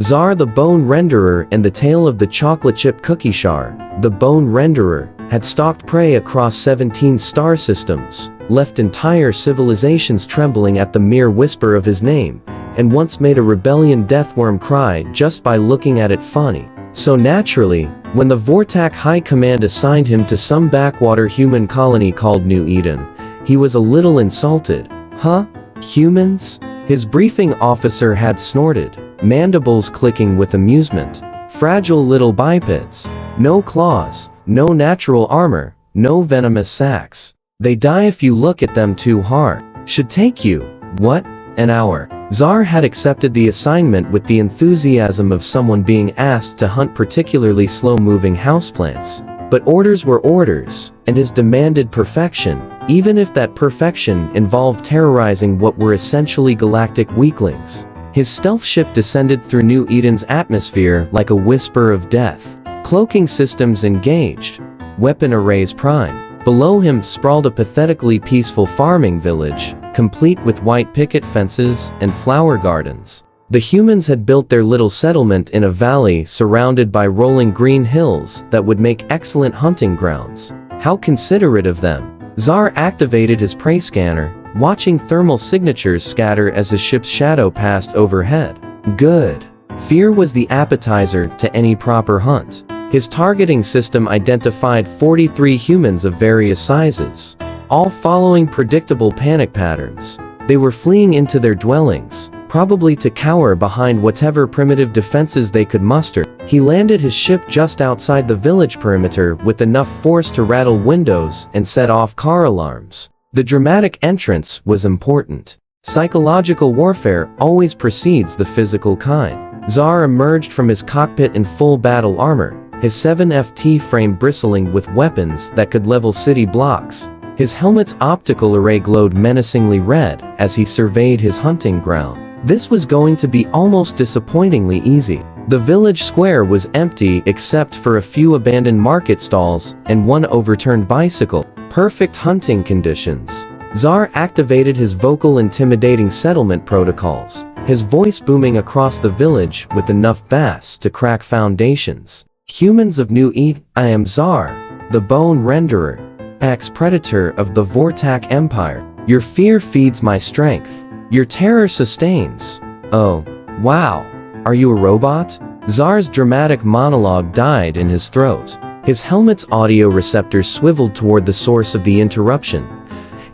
Zar the Bone Renderer and the Tale of the Chocolate Chip Cookie Shar. The Bone Renderer had stalked prey across 17 star systems, left entire civilizations trembling at the mere whisper of his name, and once made a rebellion deathworm cry just by looking at it funny. So naturally, when the Vortex High Command assigned him to some backwater human colony called New Eden, he was a little insulted. Huh? Humans? His briefing officer had snorted, mandibles clicking with amusement. Fragile little bipeds. No claws, no natural armor, no venomous sacs. They die if you look at them too hard. Should take you, what, an hour. Zar had accepted the assignment with the enthusiasm of someone being asked to hunt particularly slow-moving houseplants. But orders were orders, and his demanded perfection, even if that perfection involved terrorizing what were essentially galactic weaklings. His stealth ship descended through New Eden's atmosphere like a whisper of death. Cloaking systems engaged. Weapon arrays prime. Below him sprawled a pathetically peaceful farming village, complete with white picket fences and flower gardens. The humans had built their little settlement in a valley surrounded by rolling green hills that would make excellent hunting grounds. How considerate of them. Zar activated his prey scanner, watching thermal signatures scatter as his ship's shadow passed overhead. Good. Fear was the appetizer to any proper hunt. His targeting system identified 43 humans of various sizes, all following predictable panic patterns. They were fleeing into their dwellings, probably to cower behind whatever primitive defenses they could muster. He landed his ship just outside the village perimeter with enough force to rattle windows and set off car alarms. The dramatic entrance was important. Psychological warfare always precedes the physical kind. Zar emerged from his cockpit in full battle armor, his 7FT frame bristling with weapons that could level city blocks. His helmet's optical array glowed menacingly red as he surveyed his hunting ground. This was going to be almost disappointingly easy. The village square was empty except for a few abandoned market stalls and one overturned bicycle. Perfect hunting conditions. Zar activated his vocal intimidating settlement protocols, his voice booming across the village with enough bass to crack foundations. Humans of New Eden, I am Zar, the Bone Renderer, ex-predator of the Vortex Empire. Your fear feeds my strength. Your terror sustains. Oh, wow. Are you a robot? Zar's dramatic monologue died in his throat. His helmet's audio receptors swiveled toward the source of the interruption,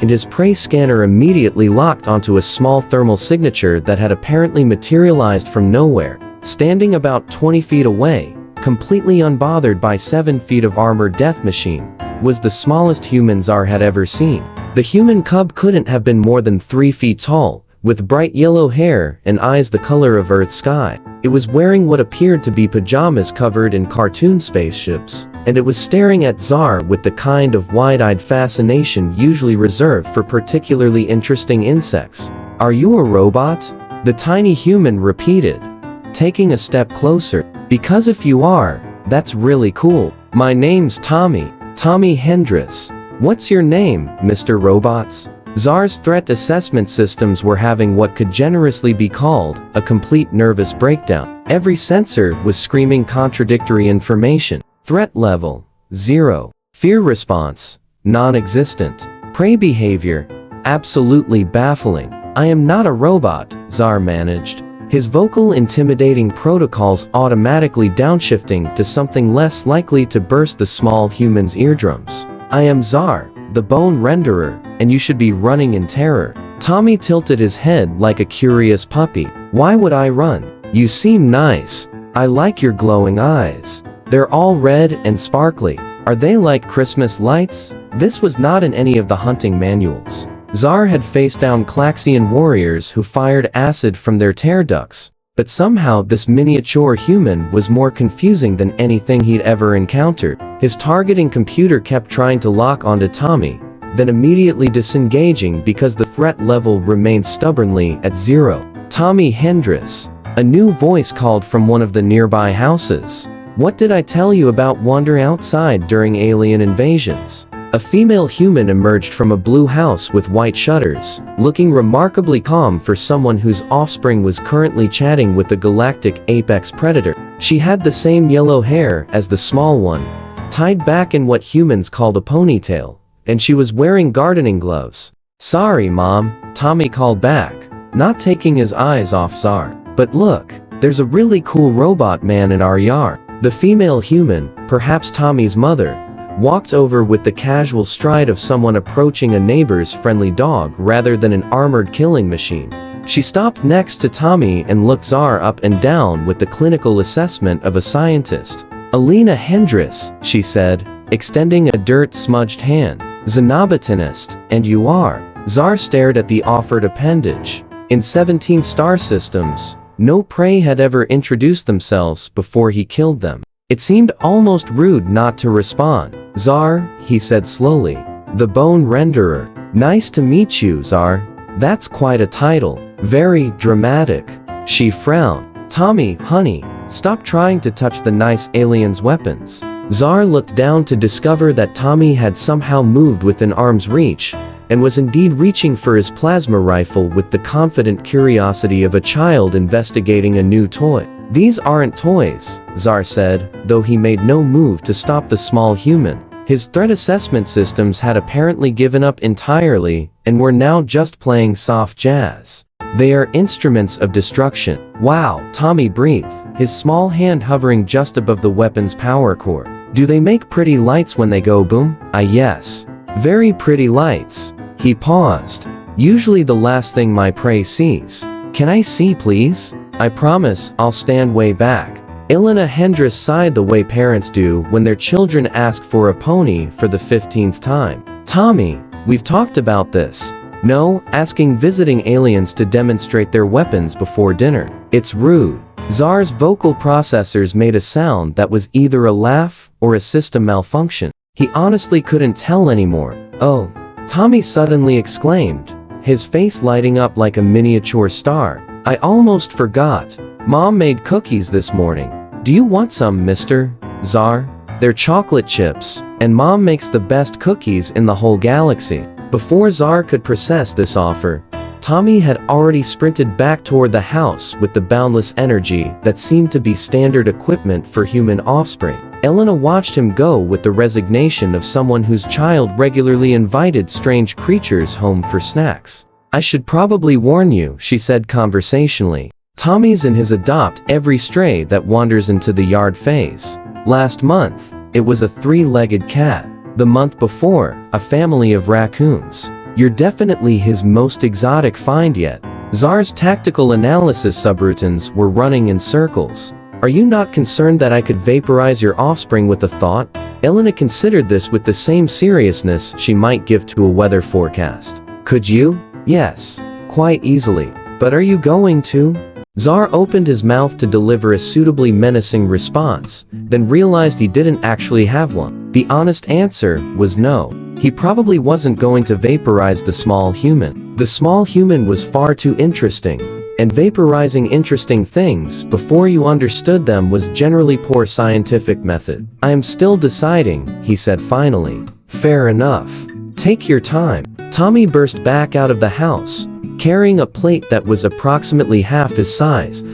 and his prey scanner immediately locked onto a small thermal signature that had apparently materialized from nowhere. Standing about 20 feet away, completely unbothered by 7 feet of armored death machine, was the smallest human Zar had ever seen. The human cub couldn't have been more than 3 feet tall, with bright yellow hair and eyes the color of Earth's sky. It was wearing what appeared to be pajamas covered in cartoon spaceships, and it was staring at Zar with the kind of wide-eyed fascination usually reserved for particularly interesting insects. Are you a robot? The tiny human repeated, taking a step closer. Because if you are, that's really cool. My name's Tommy Hendris. What's your name, Mr. Robots? Zar's threat assessment systems were having what could generously be called a complete nervous breakdown. Every sensor was screaming contradictory information. Threat level, 0. Fear response, non-existent. Prey behavior, absolutely baffling. I am not a robot, Zar managed, his vocal intimidating protocols automatically downshifting to something less likely to burst the small human's eardrums. I am Zar, the Bone Renderer, and you should be running in terror. Tommy tilted his head like a curious puppy. Why would I run? You seem nice. I like your glowing eyes. They're all red and sparkly. Are they like Christmas lights? This was not in any of the hunting manuals. Zar had faced down Klaxian warriors who fired acid from their tear ducts, but somehow this miniature human was more confusing than anything he'd ever encountered. His targeting computer kept trying to lock onto Tommy, then immediately disengaging because the threat level remained stubbornly at 0. Tommy Hendris. A new voice called from one of the nearby houses. What did I tell you about wandering outside during alien invasions? A female human emerged from a blue house with white shutters, looking remarkably calm for someone whose offspring was currently chatting with the galactic apex predator. She had the same yellow hair as the small one, tied back in what humans called a ponytail, and she was wearing gardening gloves. "Sorry, Mom," Tommy called back, not taking his eyes off Zar. "But look, there's a really cool robot man in our yard." The female human, perhaps Tommy's mother, walked over with the casual stride of someone approaching a neighbor's friendly dog rather than an armored killing machine. She stopped next to Tommy and looked Zar up and down with the clinical assessment of a scientist. "Alina Hendris," she said, extending a dirt-smudged hand. "Xenobotanist, and you are." Zar stared at the offered appendage. In 17 star systems, no prey had ever introduced themselves before he killed them. It seemed almost rude not to respond. "Zar," he said slowly. "The Bone Renderer. Nice to meet you, Zar. That's quite a title. Very dramatic." She frowned. "Tommy, honey, stop trying to touch the nice alien's weapons." Zar looked down to discover that Tommy had somehow moved within arm's reach, and was indeed reaching for his plasma rifle with the confident curiosity of a child investigating a new toy. "These aren't toys," Zar said, though he made no move to stop the small human. His threat assessment systems had apparently given up entirely, and were now just playing soft jazz. "They are instruments of destruction." "Wow," Tommy breathed, his small hand hovering just above the weapon's power core. "Do they make pretty lights when they go boom?" Yes. Very pretty lights." He paused. "Usually the last thing my prey sees." "Can I see, please?" "I promise, I'll stand way back." Alina Hendris sighed the way parents do when their children ask for a pony for the 15th time. "Tommy, we've talked about this." "No, asking visiting aliens to demonstrate their weapons before dinner. It's rude." Zar's vocal processors made a sound that was either a laugh or a system malfunction. He honestly couldn't tell anymore. "Oh," Tommy suddenly exclaimed, his face lighting up like a miniature star. "I almost forgot. Mom made cookies this morning. Do you want some, Mr. Zar? They're chocolate chips, and Mom makes the best cookies in the whole galaxy." Before Zar could process this offer, Tommy had already sprinted back toward the house with the boundless energy that seemed to be standard equipment for human offspring. Elena watched him go with the resignation of someone whose child regularly invited strange creatures home for snacks. "I should probably warn you," she said conversationally. "Tommy's in his adopt every stray that wanders into the yard phase. Last month, it was a 3-legged cat. The month before, a family of raccoons. You're definitely his most exotic find yet." Zar's tactical analysis subroutines were running in circles. "Are you not concerned that I could vaporize your offspring with a thought?" Elena considered this with the same seriousness she might give to a weather forecast. "Could you?" "Yes, quite easily. But are you going to?" Zar opened his mouth to deliver a suitably menacing response, then realized he didn't actually have one. The honest answer was no. He probably wasn't going to vaporize the small human. The small human was far too interesting, and vaporizing interesting things before you understood them was generally poor scientific method. "I am still deciding," he said finally. "Fair enough. Take your time." Tommy burst back out of the house, carrying a plate that was approximately half his size,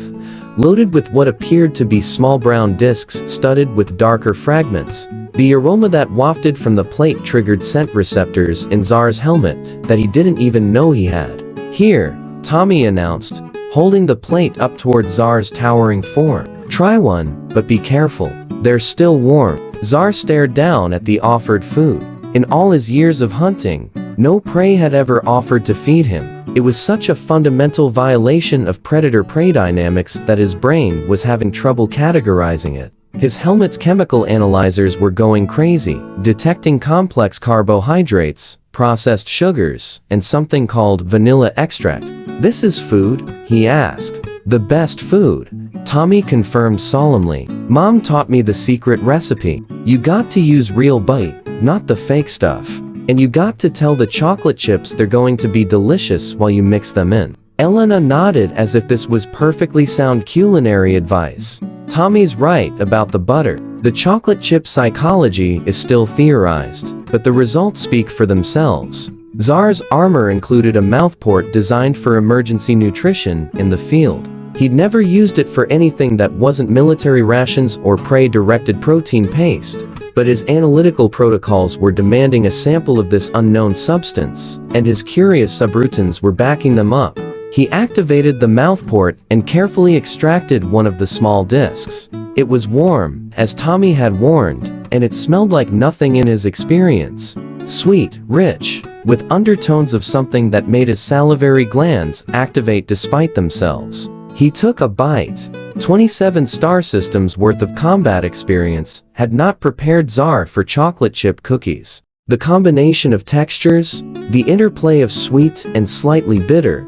loaded with what appeared to be small brown discs studded with darker fragments. The aroma that wafted from the plate triggered scent receptors in Zar's helmet that he didn't even know he had. "Here," Tommy announced, holding the plate up toward Zar's towering form. "Try one, but be careful. They're still warm." Zar stared down at the offered food. In all his years of hunting, no prey had ever offered to feed him. It was such a fundamental violation of predator-prey dynamics that his brain was having trouble categorizing it. His helmet's chemical analyzers were going crazy, detecting complex carbohydrates, processed sugars, and something called vanilla extract. "This is food?" he asked. "The best food," Tommy confirmed solemnly. "Mom taught me the secret recipe. You got to use real bite, not the fake stuff. And you got to tell the chocolate chips they're going to be delicious while you mix them in." Elena nodded as if this was perfectly sound culinary advice. Tommy's right about the butter. The chocolate chip psychology is still theorized, but the results speak for themselves. Czar's armor included a mouthport designed for emergency nutrition in the field. He'd never used it for anything that wasn't military rations or prey-directed protein paste, but his analytical protocols were demanding a sample of this unknown substance, and his curious subroutines were backing them up. He activated the mouthport and carefully extracted one of the small discs. It was warm, as Tommy had warned, and it smelled like nothing in his experience. Sweet, rich, with undertones of something that made his salivary glands activate despite themselves. He took a bite. 27 star systems worth of combat experience had not prepared Czar for chocolate chip cookies. The combination of textures, the interplay of sweet and slightly bitter,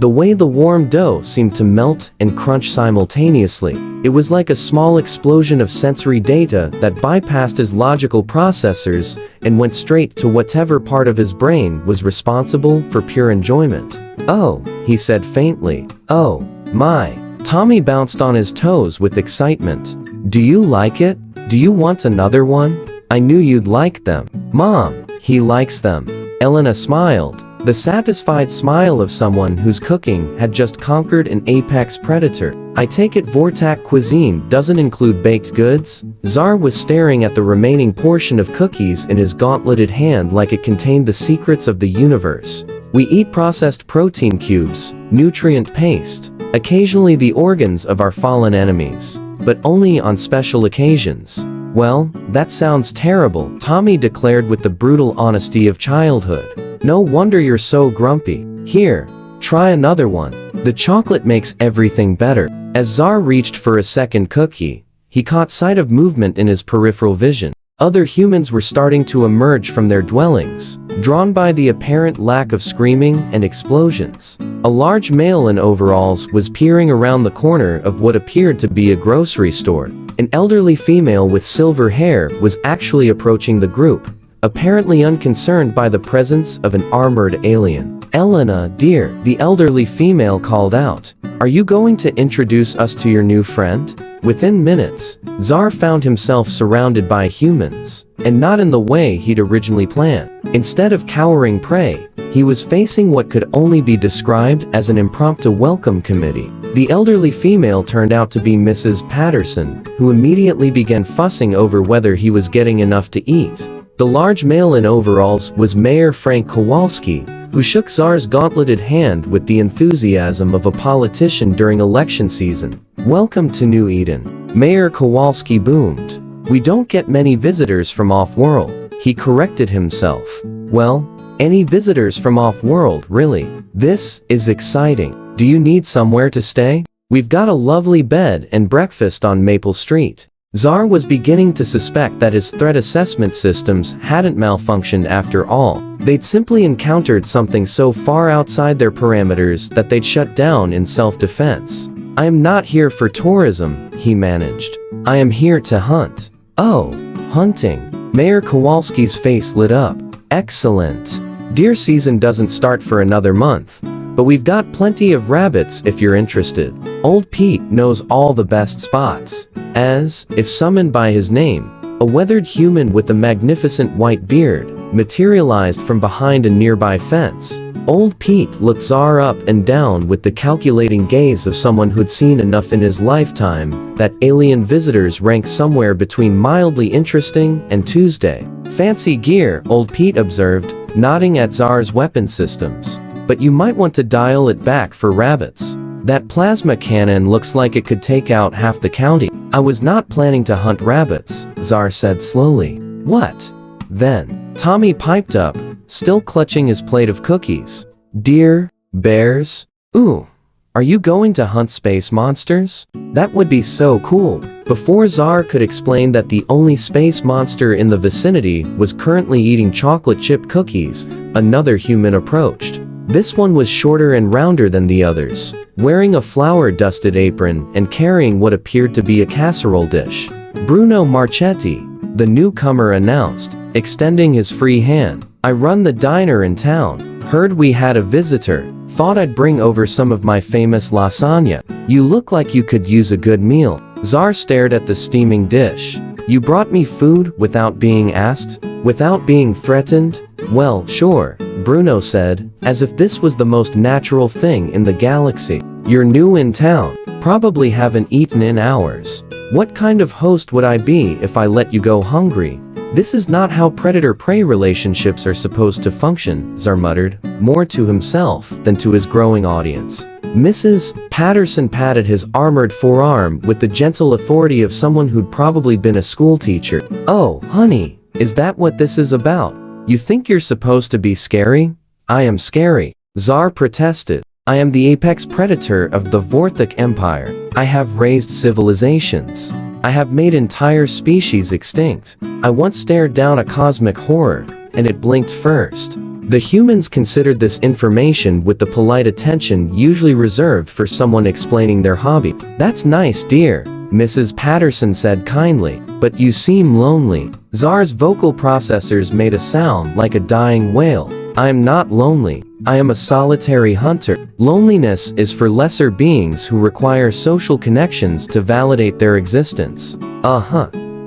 the way the warm dough seemed to melt and crunch simultaneously. It was like a small explosion of sensory data that bypassed his logical processors and went straight to whatever part of his brain was responsible for pure enjoyment. "Oh," he said faintly. "Oh, my." Tommy bounced on his toes with excitement. "Do you like it? Do you want another one? I knew you'd like them." "Mom, he likes them." Elena smiled, the satisfied smile of someone whose cooking had just conquered an apex predator. "I take it Vortex cuisine doesn't include baked goods?" Czar was staring at the remaining portion of cookies in his gauntleted hand like it contained the secrets of the universe. "We eat processed protein cubes, nutrient paste, occasionally the organs of our fallen enemies, but only on special occasions." "Well, that sounds terrible," Tommy declared with the brutal honesty of childhood. "No wonder you're so grumpy. Here, try another one. The chocolate makes everything better." As Czar reached for a second cookie, he caught sight of movement in his peripheral vision. Other humans were starting to emerge from their dwellings, drawn by the apparent lack of screaming and explosions. A large male in overalls was peering around the corner of what appeared to be a grocery store. An elderly female with silver hair was actually approaching the group, apparently unconcerned by the presence of an armored alien. "Elena, dear," the elderly female called out. "Are you going to introduce us to your new friend?" Within minutes, Czar found himself surrounded by humans, and not in the way he'd originally planned. Instead of cowering prey, he was facing what could only be described as an impromptu welcome committee. The elderly female turned out to be Mrs. Patterson, who immediately began fussing over whether he was getting enough to eat. The large male in overalls was Mayor Frank Kowalski, who shook Czar's gauntleted hand with the enthusiasm of a politician during election season. "Welcome to New Eden," Mayor Kowalski boomed. "We don't get many visitors from off-world," he corrected himself. "Well, any visitors from off-world, really. This is exciting. Do you need somewhere to stay? We've got a lovely bed and breakfast on Maple Street." Czar was beginning to suspect that his threat assessment systems hadn't malfunctioned after all. They'd simply encountered something so far outside their parameters that they'd shut down in self-defense. "I am not here for tourism," he managed. "I am here to hunt." "Oh, hunting." Mayor Kowalski's face lit up. "Excellent. Deer season doesn't start for another month, but we've got plenty of rabbits if you're interested. Old Pete knows all the best spots." As, if summoned by his name, a weathered human with a magnificent white beard materialized from behind a nearby fence. Old Pete looked Czar up and down with the calculating gaze of someone who'd seen enough in his lifetime that alien visitors rank somewhere between mildly interesting and Tuesday. "Fancy gear," Old Pete observed, nodding at Czar's weapon systems. "But you might want to dial it back for rabbits. That plasma cannon looks like it could take out half the county." "I was not planning to hunt rabbits," Czar said slowly. "What, then?" Tommy piped up, still clutching his plate of cookies. "Deer? Bears? Ooh, are you going to hunt space monsters? That would be so cool." Before Czar could explain that the only space monster in the vicinity was currently eating chocolate chip cookies, another human approached. This one was shorter and rounder than the others, wearing a flour-dusted apron and carrying what appeared to be a casserole dish. "Bruno Marchetti," the newcomer announced, extending his free hand. "I run the diner in town. Heard we had a visitor. Thought I'd bring over some of my famous lasagna. You look like you could use a good meal." Czar stared at the steaming dish. "You brought me food without being asked?" Without being threatened? Well, sure, Bruno said, as if this was the most natural thing in the galaxy. You're new in town. Probably haven't eaten in hours. What kind of host would I be if I let you go hungry? This is not how predator-prey relationships are supposed to function, Zar muttered, more to himself than to his growing audience. Mrs. Patterson patted his armored forearm with the gentle authority of someone who'd probably been a schoolteacher. Oh, honey, is that what this is about? You think you're supposed to be scary? I am scary, Zar protested. I am the apex predator of the Vortex Empire. I have raised civilizations. I have made entire species extinct. I once stared down a cosmic horror, and it blinked first. The humans considered this information with the polite attention usually reserved for someone explaining their hobby. That's nice, dear, Mrs. Patterson said kindly, but you seem lonely. Zar's vocal processors made a sound like a dying whale. I am not lonely. I am a solitary hunter. Loneliness is for lesser beings who require social connections to validate their existence.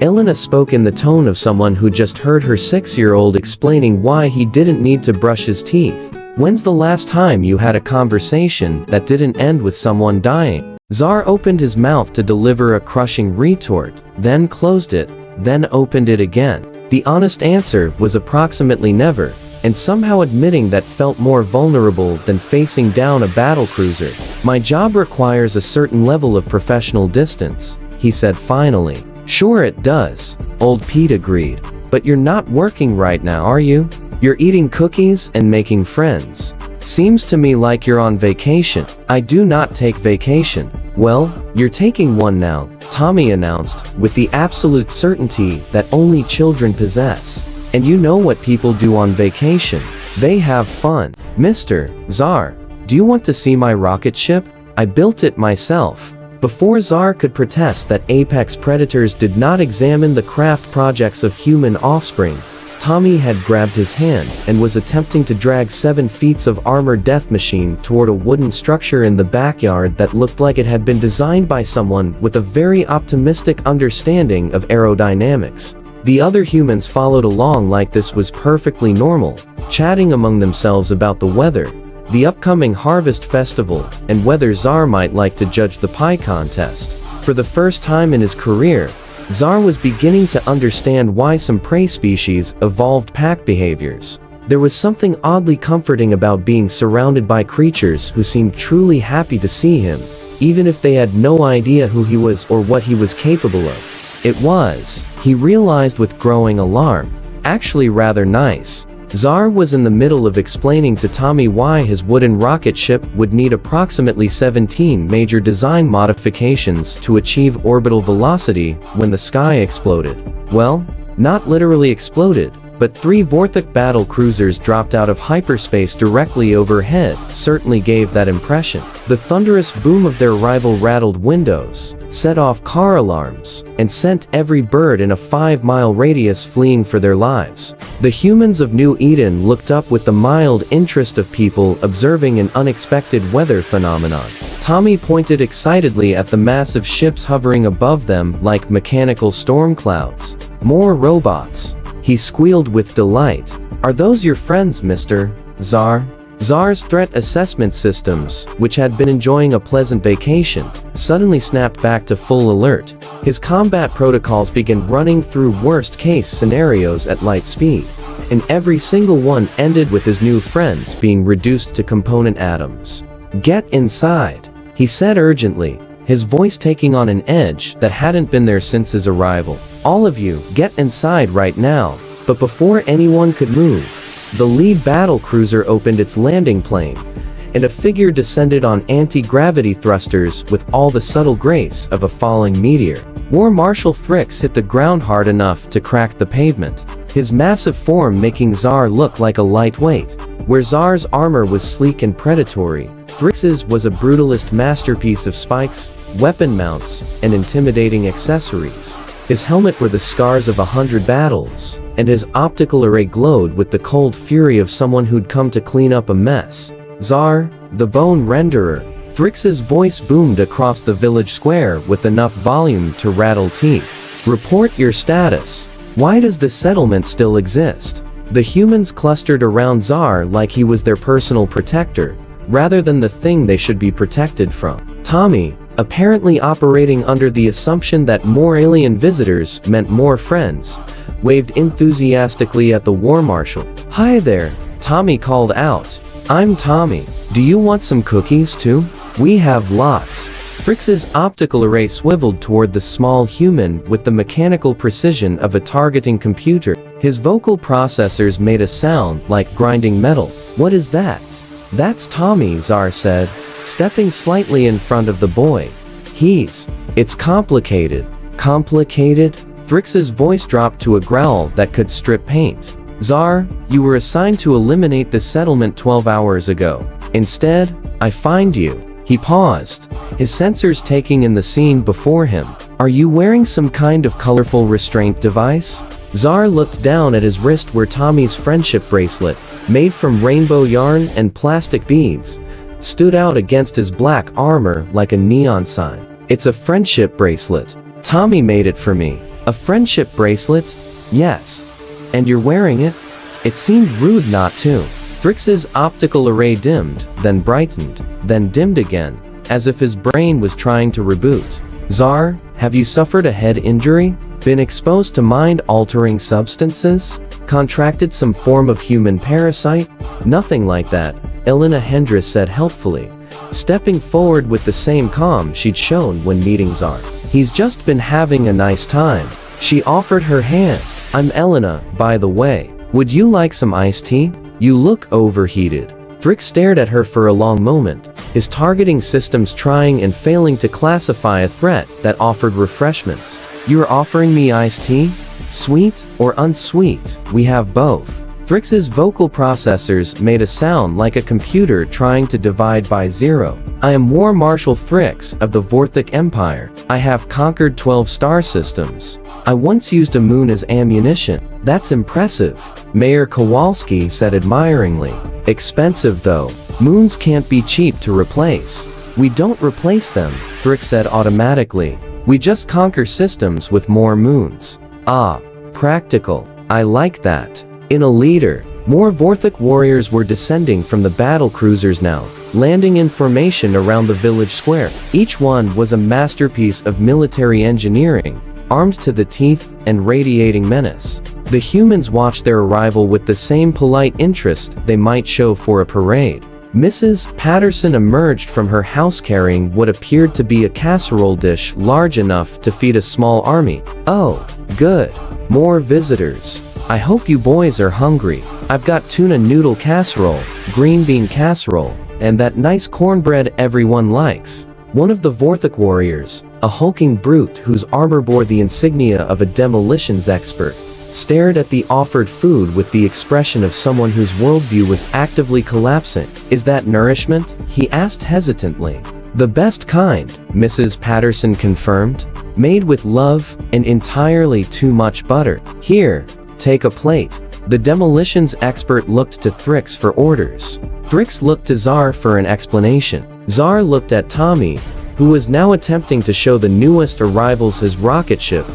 Elena spoke in the tone of someone who just heard her 6-year-old explaining why he didn't need to brush his teeth. When's the last time you had a conversation that didn't end with someone dying? Zar opened his mouth to deliver a crushing retort, then closed it, then opened it again. The honest answer was approximately never, and somehow admitting that felt more vulnerable than facing down a battlecruiser. My job requires a certain level of professional distance, he said finally. Sure it does, old Pete agreed. But you're not working right now, are you? You're eating cookies and making friends. Seems to me like you're on vacation. I do not take vacation. Well, you're taking one now, Tommy announced, with the absolute certainty that only children possess. And you know what people do on vacation. They have fun. Mr. Zar, do you want to see my rocket ship? I built it myself. Before Zar could protest that apex predators did not examine the craft projects of human offspring, Tommy had grabbed his hand and was attempting to drag 7 feet of armored death machine toward a wooden structure in the backyard that looked like it had been designed by someone with a very optimistic understanding of aerodynamics. The other humans followed along like this was perfectly normal, chatting among themselves about the weather, the upcoming harvest festival, and whether Zar might like to judge the pie contest. For the first time in his career, Zar was beginning to understand why some prey species evolved pack behaviors. There was something oddly comforting about being surrounded by creatures who seemed truly happy to see him, even if they had no idea who he was or what he was capable of. It was, he realized with growing alarm, actually rather nice. Zar was in the middle of explaining to Tommy why his wooden rocket ship would need approximately 17 major design modifications to achieve orbital velocity when the sky exploded. Well, not literally exploded, but 3 Vortex battle cruisers dropped out of hyperspace directly overhead certainly gave that impression. The thunderous boom of their arrival rattled windows, set off car alarms, and sent every bird in a 5-mile radius fleeing for their lives. The humans of New Eden looked up with the mild interest of people observing an unexpected weather phenomenon. Tommy pointed excitedly at the massive ships hovering above them like mechanical storm clouds. More robots. He squealed with delight. Are those your friends, Mr. Zar? Zar's threat assessment systems, which had been enjoying a pleasant vacation, suddenly snapped back to full alert. His combat protocols began running through worst-case scenarios at light speed, and every single one ended with his new friends being reduced to component atoms. Get inside, he said urgently, his voice taking on an edge that hadn't been there since his arrival. All of you, get inside right now. But before anyone could move, the lead battle cruiser opened its landing plane, and a figure descended on anti-gravity thrusters with all the subtle grace of a falling meteor. War Marshal Thrix hit the ground hard enough to crack the pavement, his massive form making Zar look like a lightweight. Where Zar's armor was sleek and predatory, Thrix's was a brutalist masterpiece of spikes, weapon mounts, and intimidating accessories. His helmet were the scars of 100 battles, and his optical array glowed with the cold fury of someone who'd come to clean up a mess. Zar, the bone renderer. Thrix's voice boomed across the village square with enough volume to rattle teeth. Report your status. Why does this settlement still exist? The humans clustered around Zar like he was their personal protector, rather than the thing they should be protected from. Tommy, apparently operating under the assumption that more alien visitors meant more friends, waved enthusiastically at the war marshal. "Hi there," Tommy called out. "I'm Tommy. Do you want some cookies too? We have lots." Fritz's optical array swiveled toward the small human with the mechanical precision of a targeting computer. His vocal processors made a sound like grinding metal. "What is that?" "That's Tommy," Zar said, stepping slightly in front of the boy. It's complicated." "Complicated?" Fritz's voice dropped to a growl that could strip paint. "Zar, you were assigned to eliminate this settlement 12 hours ago. Instead, I find you." He paused, his sensors taking in the scene before him. "Are you wearing some kind of colorful restraint device?" Zar looked down at his wrist where Tommy's friendship bracelet, made from rainbow yarn and plastic beads, stood out against his black armor like a neon sign. "It's a friendship bracelet. Tommy made it for me." "A friendship bracelet?" "Yes. And you're wearing it?" It seemed rude not to. Fritz's optical array dimmed, then brightened, then dimmed again, as if his brain was trying to reboot. "Zar, have you suffered a head injury? Been exposed to mind-altering substances? Contracted some form of human parasite?" "Nothing like that," Elena Hendris said helpfully, stepping forward with the same calm she'd shown when meeting Zar. "He's just been having a nice time." She offered her hand. "I'm Elena, by the way. Would you like some iced tea? You look overheated." Frick stared at her for a long moment, his targeting systems trying and failing to classify a threat that offered refreshments. "You're offering me iced tea? Sweet or unsweet? We have both." Frick's vocal processors made a sound like a computer trying to divide by zero. "I am War Marshal Fricks of the Vortex Empire. I have conquered 12 star systems. I once used a moon as ammunition." "That's impressive," Mayor Kowalski said admiringly. "Expensive though. Moons can't be cheap to replace." "We don't replace them," Frick said automatically. "We just conquer systems with more moons." "Ah, practical. I like that." In a leader, more Vortex warriors were descending from the battle cruisers now, landing in formation around the village square. Each one was a masterpiece of military engineering, armed to the teeth and radiating menace. The humans watched their arrival with the same polite interest they might show for a parade. Mrs. Patterson emerged from her house carrying what appeared to be a casserole dish large enough to feed a small army. "Oh, good. More visitors. I hope you boys are hungry. I've got tuna noodle casserole, green bean casserole, and that nice cornbread everyone likes." One of the Vortex warriors, a hulking brute whose armor bore the insignia of a demolitions expert, stared at the offered food with the expression of someone whose worldview was actively collapsing. "Is that nourishment?" he asked hesitantly. "The best kind," Mrs. Patterson confirmed. "Made with love and entirely too much butter. Here, take a plate." The demolitions expert looked to Thrix for orders. Thrix looked to Zar for an explanation. Zar looked at Tommy, who was now attempting to show the newest arrivals his rocket ship,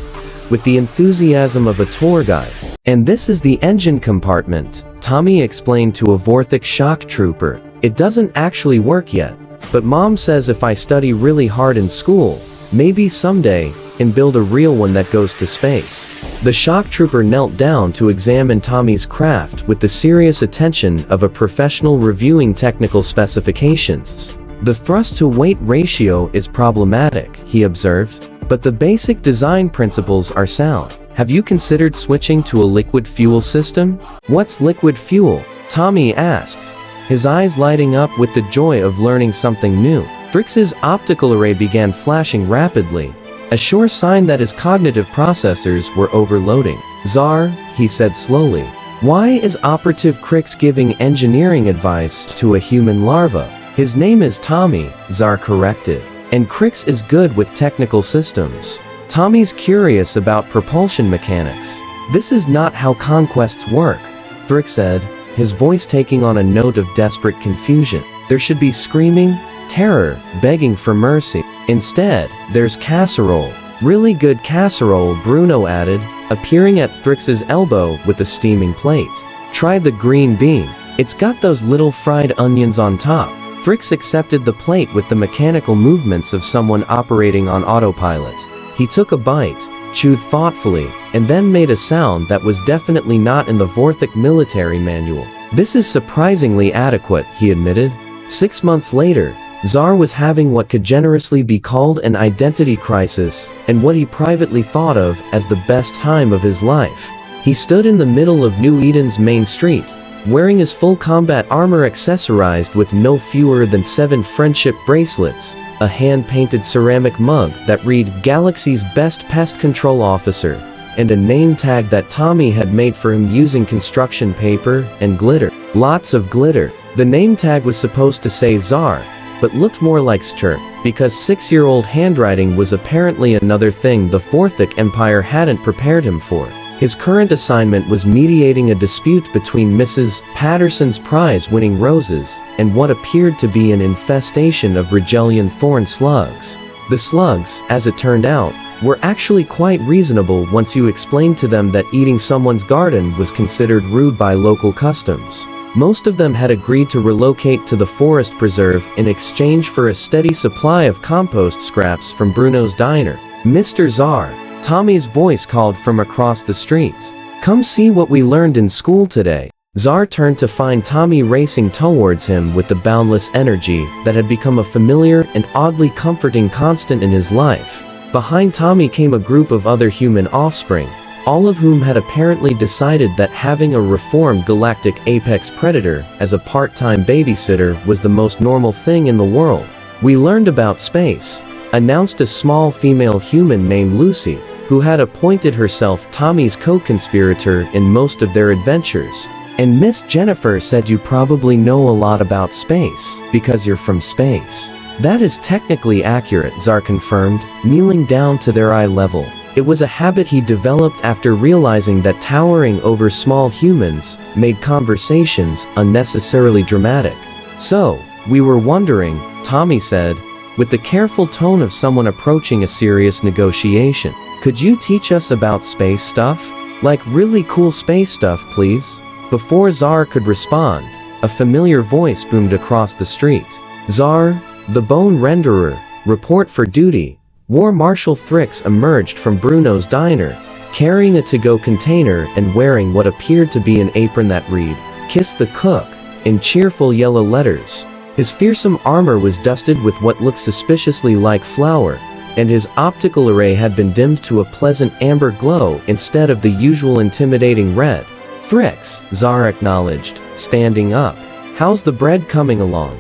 with the enthusiasm of a tour guide. "And this is the engine compartment," Tommy explained to a Vortex shock trooper. "It doesn't actually work yet, but Mom says if I study really hard in school, maybe someday, and build a real one that goes to space." The shock trooper knelt down to examine Tommy's craft with the serious attention of a professional reviewing technical specifications. "The thrust-to-weight ratio is problematic," he observed, "but the basic design principles are sound. Have you considered switching to a liquid fuel system?" "What's liquid fuel?" Tommy asked, his eyes lighting up with the joy of learning something new. Frix's optical array began flashing rapidly, a sure sign that his cognitive processors were overloading. "Zar," he said slowly, "why is Operative Crix giving engineering advice to a human larva?" "His name is Tommy," Zar corrected, "and Crix is good with technical systems. Tommy's curious about propulsion mechanics. This is not how conquests work," Thrix said, his voice taking on a note of desperate confusion. "There should be screaming, terror, begging for mercy. Instead, there's casserole. Really good casserole," Bruno added, appearing at Thrix's elbow with a steaming plate. "Try the green bean. It's got those little fried onions on top." Thrix accepted the plate with the mechanical movements of someone operating on autopilot. He took a bite, chewed thoughtfully, and then made a sound that was definitely not in the Vortex military manual. "This is surprisingly adequate," he admitted. 6 months later, Zar was having what could generously be called an identity crisis, and what he privately thought of as the best time of his life. He stood in the middle of New Eden's main street, wearing his full combat armor accessorized with no fewer than 7 friendship bracelets, a hand-painted ceramic mug that read "Galaxy's Best Pest Control Officer," and a name tag that Tommy had made for him using construction paper and glitter. Lots of glitter. The name tag was supposed to say Zar, but looked more like Stur, because 6-year-old handwriting was apparently another thing the Vortex Empire hadn't prepared him for. His current assignment was mediating a dispute between Mrs. Patterson's prize-winning roses and what appeared to be an infestation of Rigelian thorn slugs. The slugs, as it turned out, were actually quite reasonable once you explained to them that eating someone's garden was considered rude by local customs. Most of them had agreed to relocate to the forest preserve in exchange for a steady supply of compost scraps from Bruno's diner. "Mr. Zar," Tommy's voice called from across the street. "Come see what we learned in school today." Zar turned to find Tommy racing towards him with the boundless energy that had become a familiar and oddly comforting constant in his life. Behind Tommy came a group of other human offspring, all of whom had apparently decided that having a reformed galactic apex predator as a part-time babysitter was the most normal thing in the world. "We learned about space," announced a small female human named Lucy, who had appointed herself Tommy's co-conspirator in most of their adventures. "And Miss Jennifer said you probably know a lot about space, because you're from space." "That is technically accurate," Zar confirmed, kneeling down to their eye level. It was a habit he developed after realizing that towering over small humans made conversations unnecessarily dramatic. "So, we were wondering," Tommy said, with the careful tone of someone approaching a serious negotiation. "Could you teach us about space stuff? Like really cool space stuff, please?" Before Zar could respond, a familiar voice boomed across the street. "Zar, the Bone Renderer, report for duty." War Marshal Thrix emerged from Bruno's diner, carrying a to-go container and wearing what appeared to be an apron that read, "Kiss the Cook," in cheerful yellow letters. His fearsome armor was dusted with what looked suspiciously like flour, and his optical array had been dimmed to a pleasant amber glow instead of the usual intimidating red. "Thrix," Zar acknowledged, standing up. "How's the bread coming along?"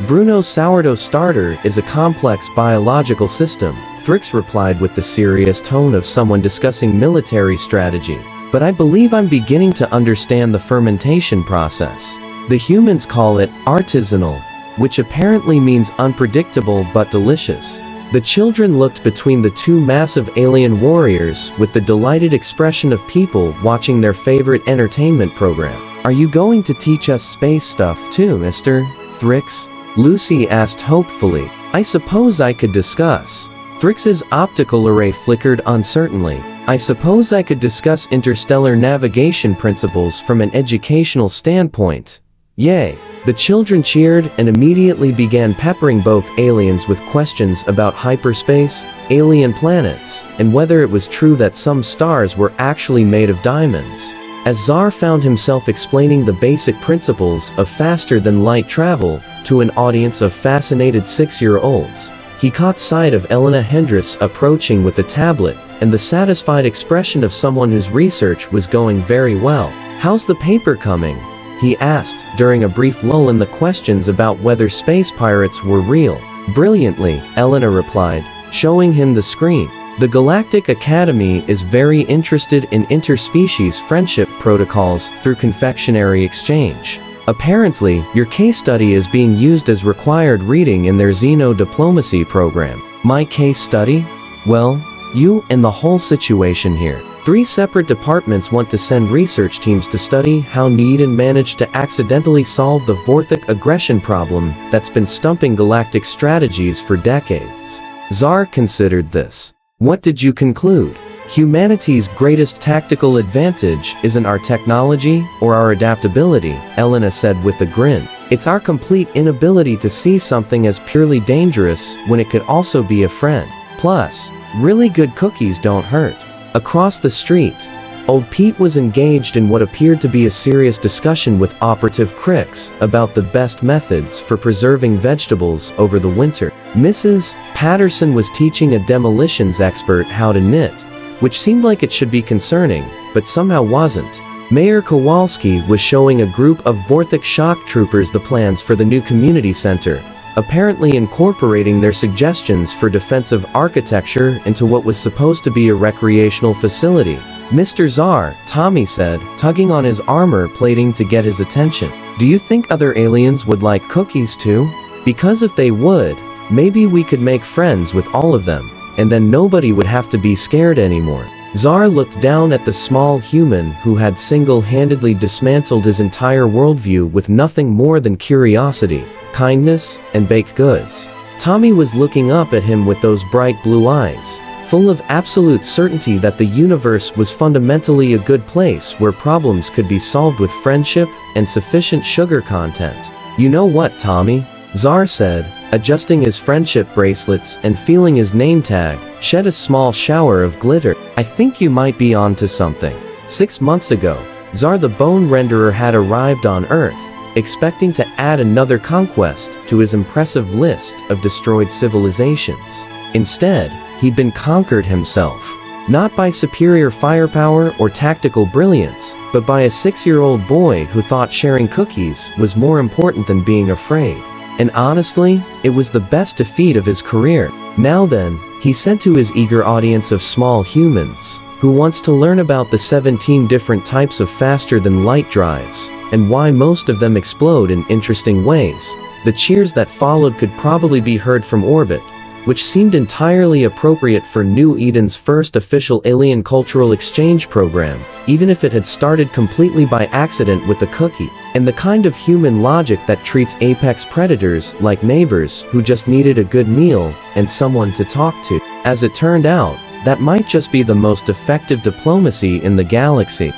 "Bruno's sourdough starter is a complex biological system," Thrix replied with the serious tone of someone discussing military strategy. "But I believe I'm beginning to understand the fermentation process. The humans call it artisanal, which apparently means unpredictable but delicious." The children looked between the two massive alien warriors with the delighted expression of people watching their favorite entertainment program. "Are you going to teach us space stuff too, Mr. Thrix?" Lucy asked hopefully. "I suppose I could discuss." Thrix's optical array flickered uncertainly. "I suppose I could discuss interstellar navigation principles from an educational standpoint." "Yay!" The children cheered and immediately began peppering both aliens with questions about hyperspace, alien planets, and whether it was true that some stars were actually made of diamonds. As Zar found himself explaining the basic principles of faster-than-light travel to an audience of fascinated 6-year-olds, he caught sight of Elena Hendris approaching with a tablet and the satisfied expression of someone whose research was going very well. "How's the paper coming?" he asked, during a brief lull in the questions about whether space pirates were real. "Brilliantly," Elena replied, showing him the screen. "The Galactic Academy is very interested in interspecies friendship protocols through confectionery exchange. Apparently, your case study is being used as required reading in their Xeno diplomacy program." "My case study? Well, you and the whole situation here. 3 separate departments want to send research teams to study how Eden managed to accidentally solve the Vortex aggression problem that's been stumping galactic strategies for decades." Zar considered this. "What did you conclude?" Humanity's greatest tactical advantage isn't our technology or our adaptability, Elena said with a grin. It's our complete inability to see something as purely dangerous when it could also be a friend. Plus, really good cookies don't hurt. Across the street, Old Pete was engaged in what appeared to be a serious discussion with operative Cricks about the best methods for preserving vegetables over the winter. Mrs. Patterson was teaching a demolitions expert how to knit, which seemed like it should be concerning, but somehow wasn't. Mayor Kowalski was showing a group of Vortex shock troopers the plans for the new community center, apparently incorporating their suggestions for defensive architecture into what was supposed to be a recreational facility. Mr. Czar, Tommy said, tugging on his armor plating to get his attention. Do you think other aliens would like cookies too? Because if they would, maybe we could make friends with all of them, and then nobody would have to be scared anymore. Czar looked down at the small human who had single-handedly dismantled his entire worldview with nothing more than curiosity, kindness, and baked goods. Tommy was looking up at him with those bright blue eyes, full of absolute certainty that the universe was fundamentally a good place where problems could be solved with friendship and sufficient sugar content. You know what, Tommy? Czar said, adjusting his friendship bracelets and feeling his name tag shed a small shower of glitter. I think you might be onto something. 6 months ago, Czar the Bone Renderer had arrived on Earth, expecting to add another conquest to his impressive list of destroyed civilizations. Instead, he'd been conquered himself. Not by superior firepower or tactical brilliance, but by a 6-year-old boy who thought sharing cookies was more important than being afraid. And honestly, it was the best defeat of his career. Now then, he said to his eager audience of small humans, who wants to learn about the 17 different types of faster-than-light drives, and why most of them explode in interesting ways. The cheers that followed could probably be heard from orbit, which seemed entirely appropriate for New Eden's first official alien cultural exchange program, even if it had started completely by accident with a cookie, and the kind of human logic that treats apex predators like neighbors who just needed a good meal and someone to talk to. As it turned out, that might just be the most effective diplomacy in the galaxy.